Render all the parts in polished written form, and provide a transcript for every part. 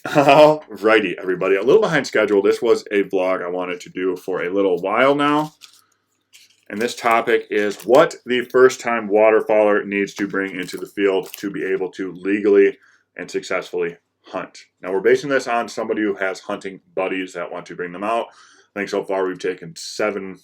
Alrighty, everybody. A little behind schedule. This was a vlog I wanted to do for a little while now. And this topic is what the first time waterfowler needs to bring into the field to be able to legally and successfully hunt. Now, we're basing this on somebody who has hunting buddies that want to bring them out. I think so far we've taken 6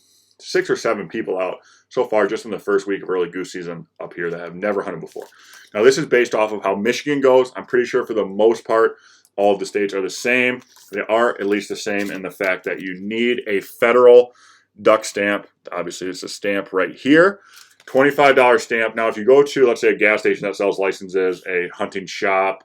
or 7 people out so far just in the first week of early goose season up here that have never hunted before. Now, this is based off of how Michigan goes. I'm pretty sure for the most part, all of the states are the same. They are at least the same in the fact that you need a federal duck stamp. Obviously, it's a stamp right here. $25 stamp. Now, if you go to, let's say, a gas station that sells licenses, a hunting shop,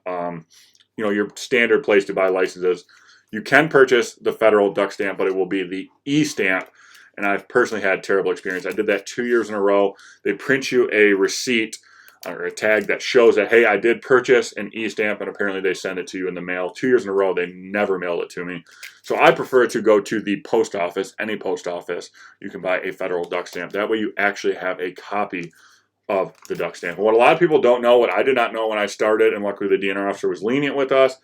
your standard place to buy licenses, you can purchase the federal duck stamp, but it will be the E-stamp. And I've personally had terrible experience. I did that 2 years in a row. They print you a receipt or a tag that shows that, hey, I did purchase an E-stamp, and apparently they send it to you in the mail. 2 years in a row, they never mailed it to me. So I prefer to go to the post office, any post office. You can buy a federal duck stamp. That way you actually have a copy of the duck stamp. And what a lot of people don't know, what I did not know when I started, and luckily the DNR officer was lenient with us,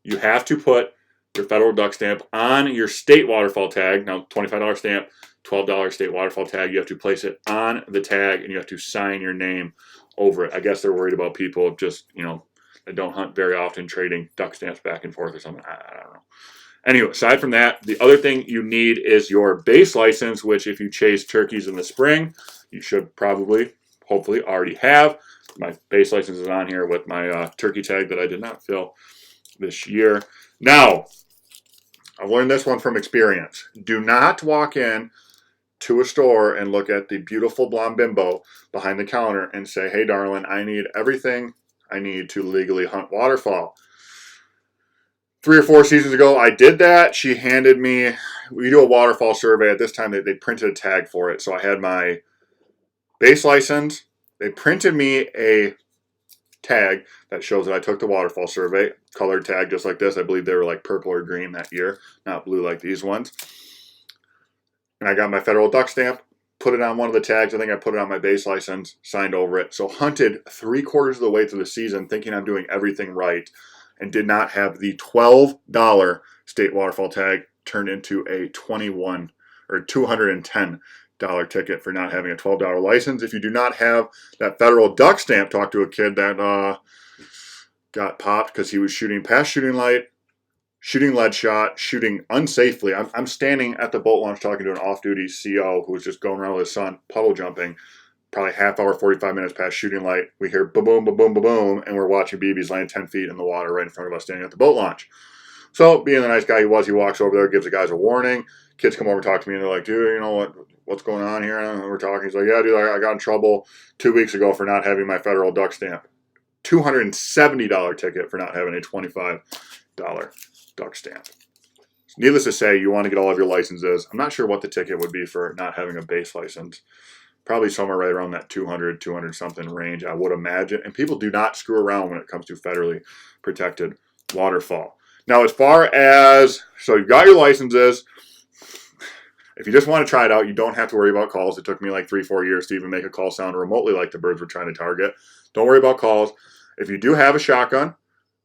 you have to put your federal duck stamp on your state waterfowl tag. Now, $25 stamp, $12 state waterfowl tag. You have to place it on the tag, and you have to sign your name over it. I guess they're worried about people just, that don't hunt very often trading duck stamps back and forth or something. I don't know. Anyway, aside from that, the other thing you need is your base license, which if you chase turkeys in the spring, you should probably, hopefully, already have. My base license is on here with my turkey tag that I did not fill this year. Now, I've learned this one from experience. Do not walk in to a store and look at the beautiful blonde bimbo behind the counter and say, hey, darling, I need everything I need to legally hunt waterfowl. 3 or 4 seasons ago, I did that. She handed me, we do a waterfowl survey. At this time, they printed a tag for it. So I had my base license. They printed me a tag that shows that I took the waterfowl survey, colored tag just like this. I believe they were like purple or green that year, not blue like these ones. And I got my federal duck stamp, put it on one of the tags. I think I put it on my base license, signed over it. So hunted 3/4 of the way through the season thinking I'm doing everything right and did not have the $12 state waterfowl tag turned into a $21 or $210 ticket for not having a $12 license. If you do not have that federal duck stamp, talk to a kid that got popped because he was shooting past shooting light, shooting lead shot, shooting unsafely. I'm standing at the boat launch talking to an off-duty CO who was just going around with his son, puddle jumping, probably half hour, 45 minutes past shooting light. We hear ba-boom, ba-boom, ba-boom, and we're watching BBs laying 10 feet in the water right in front of us standing at the boat launch. So being the nice guy he was, he walks over there, gives the guys a warning. Kids come over and talk to me, and they're like, dude, what's going on here? And we're talking. He's like, yeah, dude, I got in trouble 2 weeks ago for not having my federal duck stamp. $270 ticket for not having a $25 duck stamp. Needless to say, you want to get all of your licenses. I'm not sure what the ticket would be for not having a base license. Probably somewhere right around that 200 something range, I would imagine. And people do not screw around when it comes to federally protected waterfowl. Now, as far as, so you've got your licenses. If you just want to try it out, you don't have to worry about calls. It took me like 3-4 years to even make a call sound remotely like the birds we're trying to target. Don't worry about calls. If you do have a shotgun,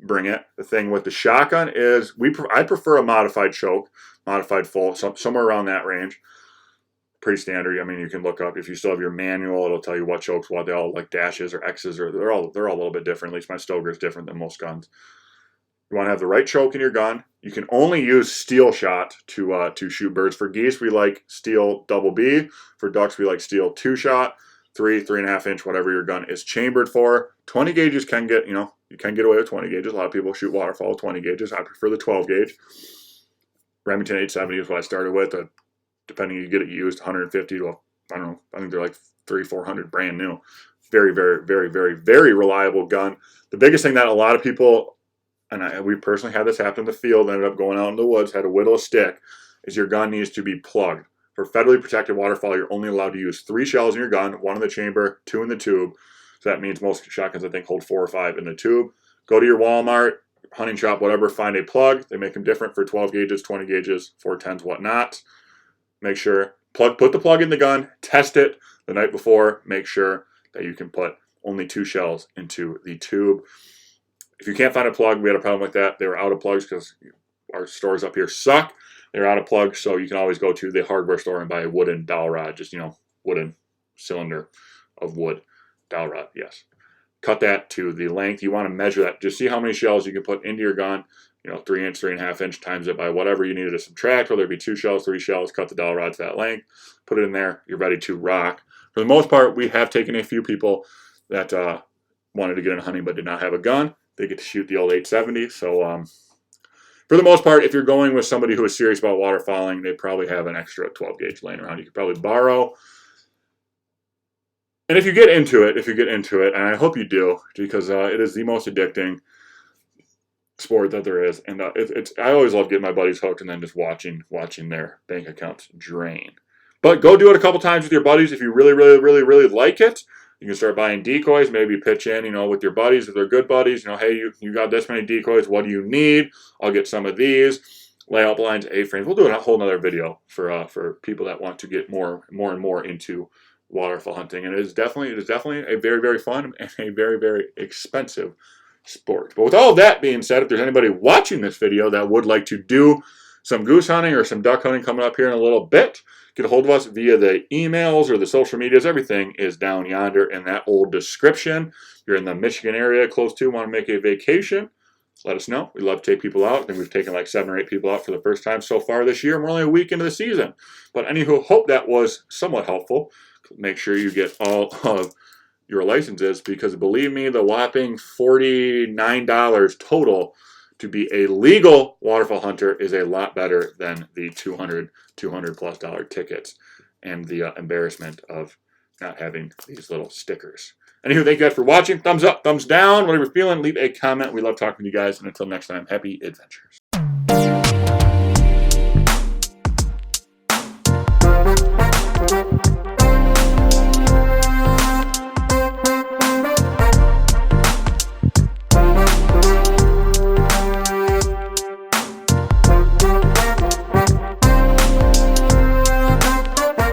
bring it. The thing with the shotgun is I prefer a modified choke, modified full, somewhere around that range. Pretty standard. I mean, you can look up if you still have your manual. It'll tell you what chokes, what they all like dashes or X's, or they're all a little bit different. At least my Stoker is different than most guns. You want to have the right choke in your gun. You can only use steel shot to shoot birds. For geese, we like steel double B. For ducks, we like steel 2-shot, 3.5 inch, whatever your gun is chambered for. 20 gauges can get, you can get away with 20 gauges. A lot of people shoot waterfowl with 20 gauges. I prefer the 12 gauge. Remington 870 is what I started with. Depending, you get it used 150 to, I don't know, I think they're like 300-400 brand new. Very, very, very, very, very reliable gun. The biggest thing that a lot of people, and we personally had this happen in the field, ended up going out in the woods, had to whittle a stick, is your gun needs to be plugged. For federally protected waterfowl, you're only allowed to use 3 shells in your gun, 1 in the chamber, 2 in the tube. So that means most shotguns, I think, hold 4 or 5 in the tube. Go to your Walmart, hunting shop, whatever, find a plug. They make them different for 12 gauges, 20 gauges, 410s, whatnot. Make sure, put the plug in the gun, test it the night before, make sure that you can put only 2 shells into the tube. If you can't find a plug, we had a problem with that. They were out of plugs because our stores up here suck. They're out of plugs, so you can always go to the hardware store and buy a wooden dowel rod, just, wooden cylinder of wood. Dowel rod, yes. Cut that to the length. You want to measure that. Just see how many shells you can put into your gun. 3 inch, 3.5 inch, times it by whatever you needed to subtract, whether it be 2 shells, 3 shells, cut the dowel rod to that length, put it in there, you're ready to rock. For the most part, we have taken a few people that wanted to get in hunting but did not have a gun. They get to shoot the old 870. So for the most part, if you're going with somebody who is serious about waterfowling, they probably have an extra 12 gauge laying around. You could probably borrow. And if you get into it, and I hope you do, because it is the most addicting sport that there is, and I always love getting my buddies hooked and then just watching their bank accounts drain. But go do it a couple times with your buddies if you really, really, really, really like it. You can start buying decoys, maybe pitch in, with your buddies if they're good buddies. Hey, you got this many decoys. What do you need? I'll get some of these. Layout blinds, A-frames. We'll do a whole other video for people that want to get more and more into waterfowl hunting. And it is definitely a very, very fun and a very, very expensive sport. But with all of that being said, if there's anybody watching this video that would like to do some goose hunting or some duck hunting coming up here in a little bit, get a hold of us via the emails or the social medias. Everything is down yonder in that old description. If you're in the Michigan area close to, want to make a vacation, let us know. We'd love to take people out. I think we've taken like 7 or 8 people out for the first time so far this year, and we're only a week into the season. But anywho, hope that was somewhat helpful. Make sure you get all of your licenses, because believe me, the whopping $49 total to be a legal waterfowl hunter is a lot better than the $200+ tickets and the embarrassment of not having these little stickers. Anywho, thank you guys for watching. Thumbs up, thumbs down, whatever you're feeling, leave a comment. We love talking to you guys, and until next time, happy adventures.